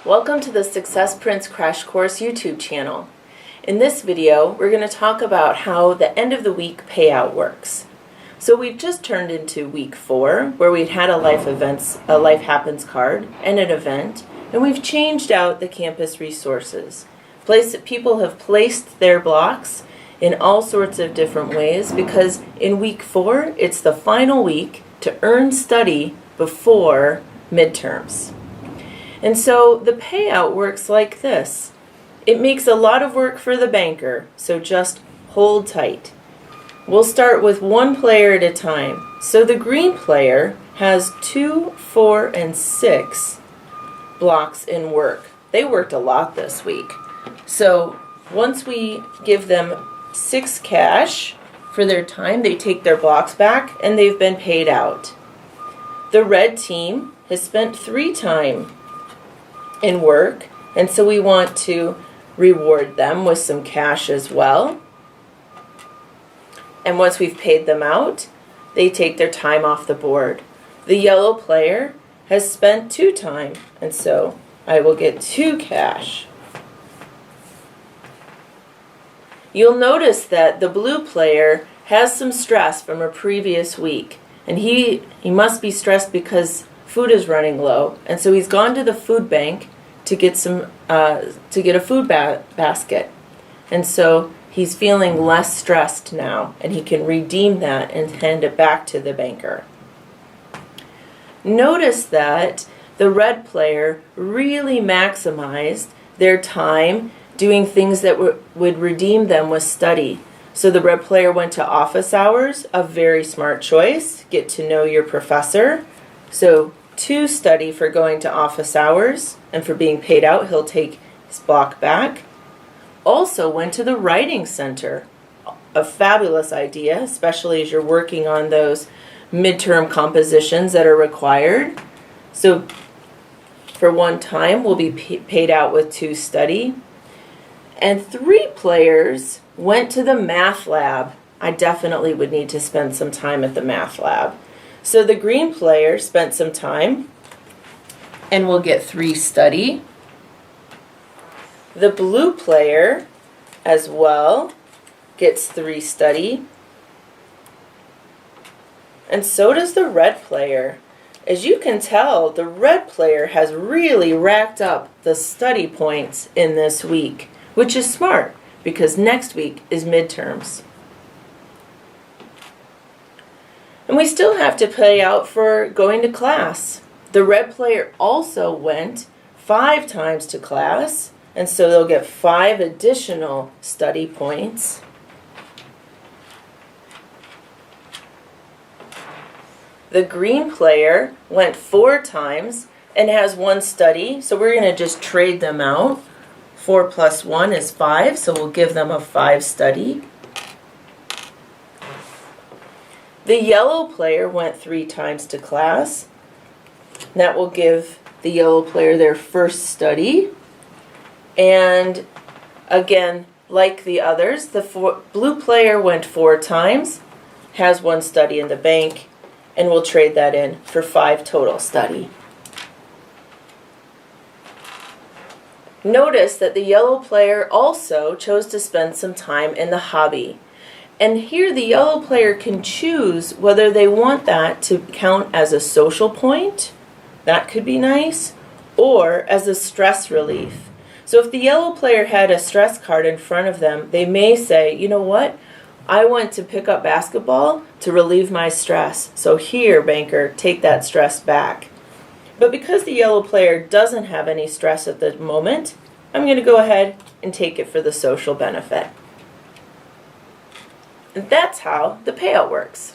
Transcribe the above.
Welcome to the Success Prince Crash Course YouTube channel. In this video, we're going to talk about how the end of the week payout works. So we've just turned into week 4, where we'd had a Life Happens card and an event, and we've changed out the campus resources. People have placed their blocks in all sorts of different ways because in week 4, it's the final week to earn study before midterms. And so the payout works like this. It makes a lot of work for the banker, so just hold tight. We'll start with one player at a time. So the green player has 2, 4, and 6 blocks in work. They worked a lot this week. So once we give them 6 cash for their time, they take their blocks back and they've been paid out. The red team has spent 3 time in work, and so we want to reward them with some cash as well. And once we've paid them out, they take their time off the board. The yellow player has spent 2 time, and so I will get 2 cash. You'll notice that the blue player has some stress from a previous week, and he must be stressed because food is running low, and so he's gone to the food bank to get a food basket, and so he's feeling less stressed now, and he can redeem that and hand it back to the banker. Notice that the red player really maximized their time doing things that would redeem them with study. So the red player went to office hours, a very smart choice. Get to know your professor. So 2 study for going to office hours, and for being paid out, he'll take his block back. Also went to the writing center. A fabulous idea, especially as you're working on those midterm compositions that are required. So for 1 time, we'll be paid out with 2 study. And 3 players went to the math lab. I definitely would need to spend some time at the math lab. So the green player spent some time and will get 3 study. The blue player as well gets 3 study. And so does the red player. As you can tell, the red player has really racked up the study points in this week, which is smart because next week is midterms. And we still have to pay out for going to class. The red player also went 5 times to class, and so they'll get 5 additional study points. The green player went 4 times and has 1 study, so we're going to just trade them out. 4 plus 1 is 5, so we'll give them a 5 study. The yellow player went 3 times to class. That will give the yellow player their first study. And again, like the others, the blue player went 4 times, has 1 study in the bank, and we'll trade that in for 5 total study. Notice that the yellow player also chose to spend some time in the hobby. And here the yellow player can choose whether they want that to count as a social point, that could be nice, or as a stress relief. So if the yellow player had a stress card in front of them, they may say, you know what, I want to pick up basketball to relieve my stress. So here, banker, take that stress back. But because the yellow player doesn't have any stress at the moment, I'm going to go ahead and take it for the social benefit. And that's how the payout works.